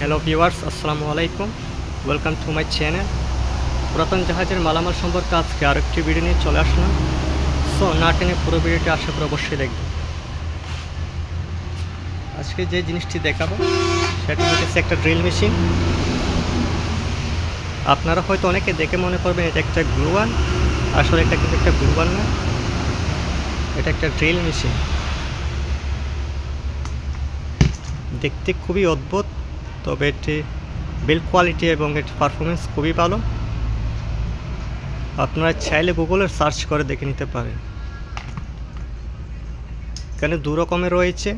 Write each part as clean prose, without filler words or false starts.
Hello viewers, আসসালামু আলাইকুম। Welcome to my channel. পুরাতন জাহাজের মালামাল সম্পর্কে আজকে আরেকটি ভিডিও নিয়ে চলে আসলাম। সো না টেনে পুরো ভিডিওটি আশা করে অবশ্যই দেখবেন। আজকে যে জিনিসটি দেখাবো সেটা হচ্ছে একটা ড্রিল মেশিন। আপনারা হয়তো অনেকে দেখে মনে করবেন এটা একটা গ্লু ওয়ান, আসলে এটা কিন্তু একটা গ্লু ওয়ান না, এটা একটা ড্রিল মেশিন। দেখতে খুবই অদ্ভুত, তবে এটি বিল্ড কোয়ালিটি এবং এর পারফরমেন্স খুবই ভালো। আপনারা চাইলে গুগলে সার্চ করে দেখে নিতে পারেন। এখানে দু রকমের রয়েছে।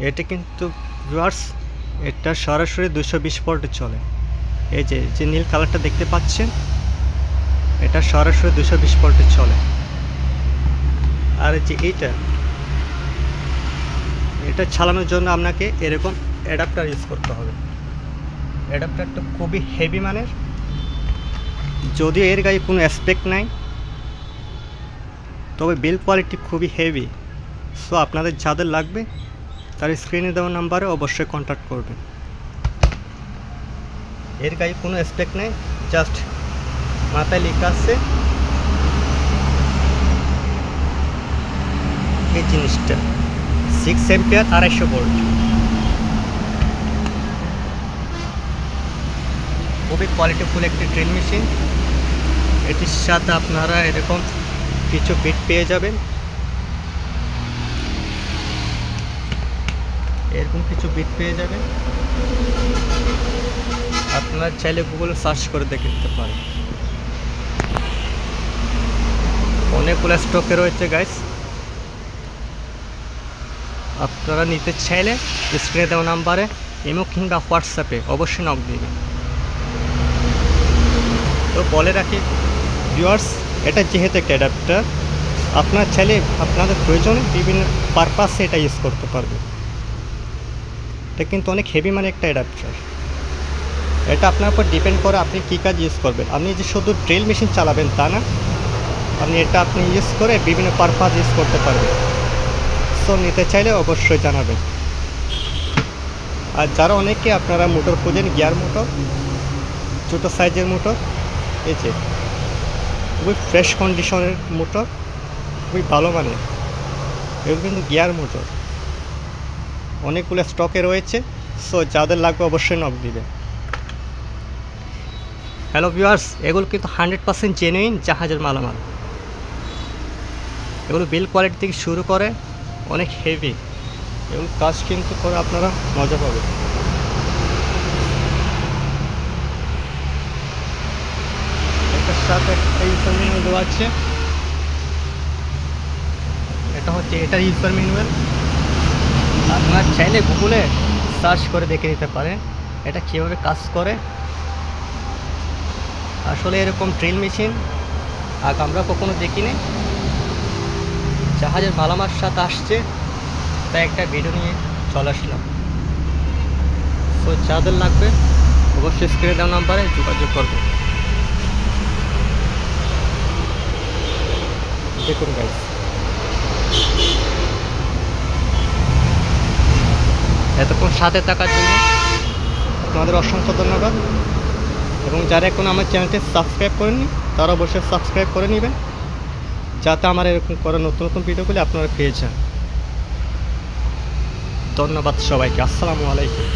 এটা কিন্তু ভিউয়ার্স, এটা সরাসরি 220 ভোল্টে চলে। এই যে নীল কালারটা দেখতে পাচ্ছেন, এটা সরাসরি 220 ভোল্টে চলে। আর যে এটা চালানোর জন্য আপনাকে এরকম অ্যাডাপ্টার ইউজ করতে হবে। অ্যাডাপ্টারটা খুবই হেভি মানের, যদিও এর গায়ে কোনো অ্যাসপেক্ট নাই, তবে বিল্ড কোয়ালিটি খুবই হেভি। সো আপনাদের যাদের লাগবে তার স্ক্রিনে দেওয়া নাম্বারে অবশ্যই কন্ট্যাক্ট করবেন। এর গায়ে কোনো অ্যাসপেক্ট নেই, জাস্ট মাথায় লেখা আছে এই জিনিসটা 6 অ্যাম্পিয়ার 250 ভোল্ট। খুবই কোয়ালিটিফুল একটি ড্রিল মেশিন। এটির সাথে আপনারা এরকম কিছু বিট পেয়ে যাবেন, এরকম কিছু বিট পেয়ে যাবেন। আপনারা চাইলে গুগলে সার্চ করে দেখে নিতে পারেন। অনেকগুলো স্টকে রয়েছে গাইস, আপনারা নিতে চাইলে স্ক্রিনে দেওয়া নাম্বারে ইমো কিংবা হোয়াটসঅ্যাপে অবশ্যই নক দিবেন। তো বলে রাখি ভিউয়ার্স, এটা যেহেতু একটা অ্যাডাপ্টার, আপনার চাইলে আপনাদের প্রয়োজনে বিভিন্ন পারপাসে এটা ইউজ করতে পারবে। এটা কিন্তু অনেক হেভি মানে একটা অ্যাডাপ্টার। এটা আপনার উপর ডিপেন্ড করে আপনি কী কাজ ইউজ করবেন। আপনি যে শুধু ড্রিল মেশিন চালাবেন তা না, আপনি ইউজ করে বিভিন্ন পারপাস ইউজ করতে পারবেন। সো নিতে চাইলে অবশ্যই জানাবেন। আর যারা অনেকে আপনারা মোটর খুঁজেন, গিয়ার মোটর, ছোটো সাইজের মোটর, এই যে খুবই ফ্রেশ কন্ডিশনের মোটর, খুবই ভালো মানের, এগুলো কিন্তু গিয়ার মোটর অনেকগুলো স্টকে রয়েছে। সো যাদের লাগবে অবশ্যই নক দিবেন। হ্যালো ভিউয়ার্স, এগুলো কিন্তু 100% জেনুইন জাহাজের মালামাল। এগুলো বিল্ড কোয়ালিটি থেকে শুরু করে অনেক হেভি, এগুলো কাজ কিন্তু করে আপনারা মজা পাবেন। এটার সাথে একটা ইউজার ম্যানুয়াল দেওয়া আছে, এটা হচ্ছে এটার ইউজার ম্যানুয়াল। আপনারা চাইলে গুগলে সার্চ করে দেখে নিতে পারেন এটা কীভাবে কাজ করে। আসলে এরকম ড্রিল মেশিন আগে আমরা কখনো দেখিনি। জাহাজের মালামার সাথে আসছে, তাই একটা ভিডিও নিয়ে চলে আসলাম। তো যাদের লাগবে অবশ্যই স্ক্রিনে দেওয়া নাম্বারে যোগাযোগ করবে। দেখুন গাইস, এতক্ষণ সাথে থাকার জন্য আপনাদের অসংখ্য ধন্যবাদ। এবং যারা এখন আমার চ্যানেলটি সাবস্ক্রাইব করেননি তারা অবশ্যই সাবস্ক্রাইব করে নেবেন, যাতে আমার এরকম করা নতুন নতুন ভিডিওগুলি আপনারা পেয়ে যান। ধন্যবাদ সবাইকে। আসসালামু আলাইকুম।